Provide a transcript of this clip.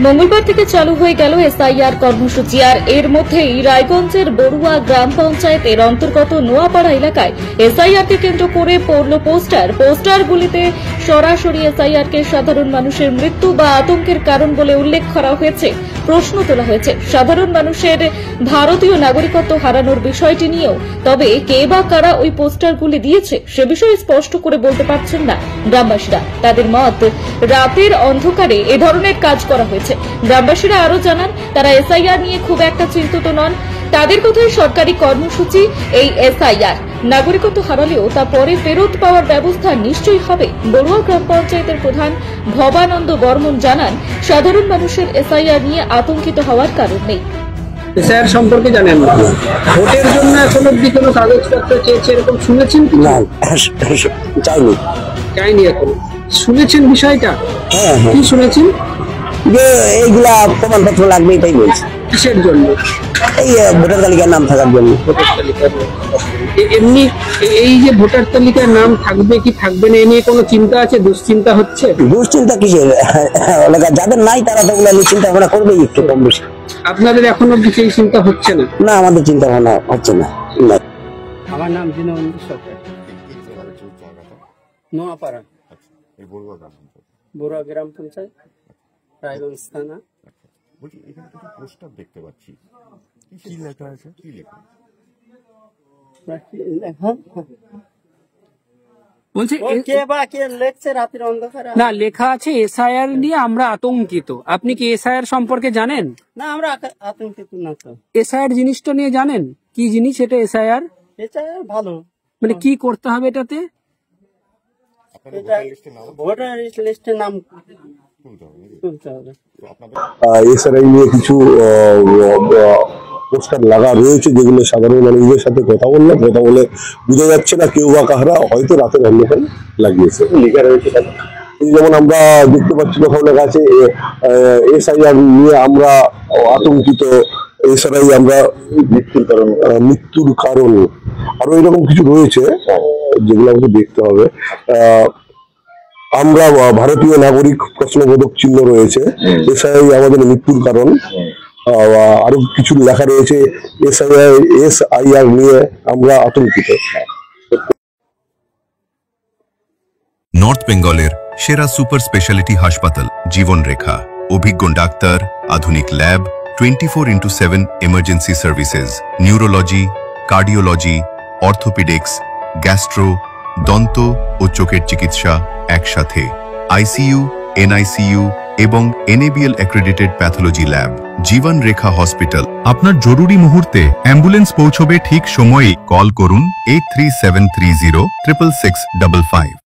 মঙ্গলবার থেকে চালু হয়ে গেল এসআইআর কর্মসূচি। আর এর মধ্যেই রায়গঞ্জের বড়ুয়া গ্রাম পঞ্চায়েতের অন্তর্গত নোয়াপাড়া এলাকায় এসআইআর কে কেন্দ্র করে পড়ল পোস্টারগুলিতে সরাসরি এসআইআর কে সাধারণ মানুষের মৃত্যু বা আতঙ্কের কারণ বলে উল্লেখ করা হয়েছে। প্রশ্ন তোলা হয়েছে সাধারণ মানুষের ভারতীয় নাগরিকত্ব হারানোর বিষয়টি নিয়েও। তবে কে বা কারা ওই পোস্টারগুলি দিয়েছে সে বিষয়ে স্পষ্ট করে বলতে পারছেন না গ্রামবাসীরা। তাদের মত, রাতের অন্ধকারে এ ধরনের কাজ করা হয়েছে। গ্রামবাসীরা আরো জানান, তারা এসআইআর নিয়ে খুব একটা চিন্তিত নন। তাদের কথায় সরকারি কর্মসূচি এই এসআইআর, নাগরিকত্ব হারালেও তা পরে ফেরত পাওয়ার ব্যবস্থা নিশ্চয়ই হবে। বড়ুয়া গ্রাম পঞ্চায়েতের প্রধান ভবানন্দ বর্মন জানান, সাধারণ মানুষের এসআইআর নিয়ে আতঙ্কিত হওয়ার কারণ নেই। এসআইআর সম্পর্কে জানেন না, ভোটের জন্য এখন অব্দি কোনো কাগজপত্র চেয়েছে এরকম শুনেছেন? না, চাইনি এখন। শুনেছেন বিষয়টা? কি শুনেছেন? যে এইগুলা প্রমাণপত্র লাগবে এটাই বলছে। কিসের জন্য? এই ভোটার তালিকার নাম থাকার জন্য। এমনি এই যে ভোটার তালিকার নাম থাকবে কি থাকবে না এ নিয়ে কোনো চিন্তা আছে, দুশ্চিন্তা হচ্ছে? দুশ্চিন্তা কিসের? যাদের নাই তারা তো ওগুলো নিয়ে চিন্তা ভাবনা করবেই একটু কম বেশি। আপনাদের এখন অব্দি সেই চিন্তা হচ্ছে না? না, আমাদের চিন্তা ভাবনা হচ্ছে না। আমার নাম দীনবন্ধু সরকার, নোয়াপাড়া, বড়ুয়া গ্রাম পঞ্চায়েত, রায়গঞ্জ থানা। বলছি, এখানে একটা পোস্টার দেখতে পাচ্ছি, কি লেখা আছে? কি লেখা? বলছি না, লেখা আছে এসআইআর নিয়ে আমরা আতঙ্কিত। আপনি কি এসআইআর সম্পর্কে জানেন? না, আমরা আতঙ্কিত না। এসআইআর জিনিসটা নিয়ে জানেন কি জিনিস এটা? এসআইআর ভালো, মানে কি করতে হবে এটাতে? ভোটার লিস্টে নাম তুলতে হবে। এসআইআর নিয়ে কিছু পোস্টার লাগা রয়েছে, যেগুলো সাধারণ মানুষদের সাথে কথা বলে বোঝা যাচ্ছে না কেউ বা কাহারা হয়তো রাতের অন্ধকারে লাগিয়েছে। লেখা রয়েছে যেমন আমরা দেখতে পাচ্ছি কোথাও লেখা আছে এসআইআর নিয়ে আমরা আতঙ্কিত, এছাড়াই আমরা মৃত্যুর কারণ, আরো এরকম কিছু রয়েছে যেগুলো আমাকে দেখতে হবে। আমরা ভারতীয় নাগরিক প্রশ্নবোধক চিহ্ন রয়েছে, এসআইআর আমাদের মৃত্যুর কারণ। আরো কিছু লেখা রয়েছে এসআইআর নিয়ে আমরা আতঙ্কিত। নর্থ বেঙ্গলের সেরা সুপার স্পেশালিটি হাসপাতাল জীবন রেখা, অভিজ্ঞ ডাক্তার, আধুনিক lab, 24/7 emergency services, neurology, cardiology, orthopaedics, gastro, দন্ত ও চোখের চিকিৎসা একসাথে, আইসিইউ, এনআইসিইউ এবং এনএবিএল অ্যাক্রেডিটেড প্যাথোলজি ল্যাব। জীবন রেখা হসপিটাল। আপনার জরুরি মুহূর্তে অ্যাম্বুলেন্স পৌঁছবে ঠিক সময়েই। কল করুন 83730 66655।